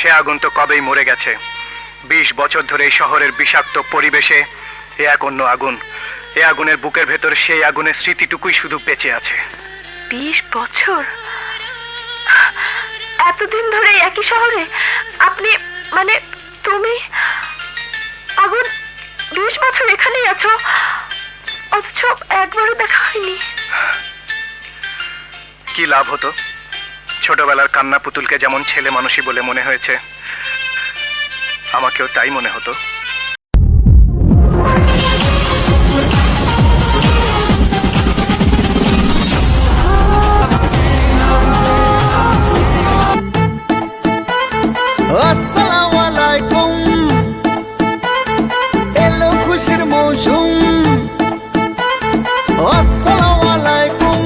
সে আগুন তো কবেই মরে গেছে। 20 বছর ধরে এই শহরের বিষাক্ত পরিবেশে এ এক অন্য আগুন। এ আগুনের বুকের ভেতর সেই আগুনের স্মৃতিটুকুই শুধু বেঁচে আছে। 20 বছর? এতদিন ধরে একই শহরে আপনি, মানে তুমি? আগুন 20 বছর এখানেই আছো, অথচ একবারও দেখা হয়নি। কি লাভ হতো? ছোটবেলার কান্না পুতুলকে যেমন ছেলে মানুষই বলে মনে হয়েছে, আমাকেও তাই মনে হতো। আসসালামু আলাইকুম, এলো খুশির মৌসুম। আসসালামু আলাইকুম,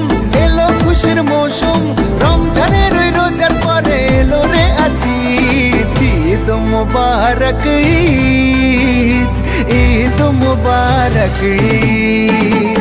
এলো খুশির মৌসুম। রমজানের ওই রোজার পরে এলো রে আজ ঈদ। ঈদ মুবারক ঈদ, ঈদ মুবারক ঈদ।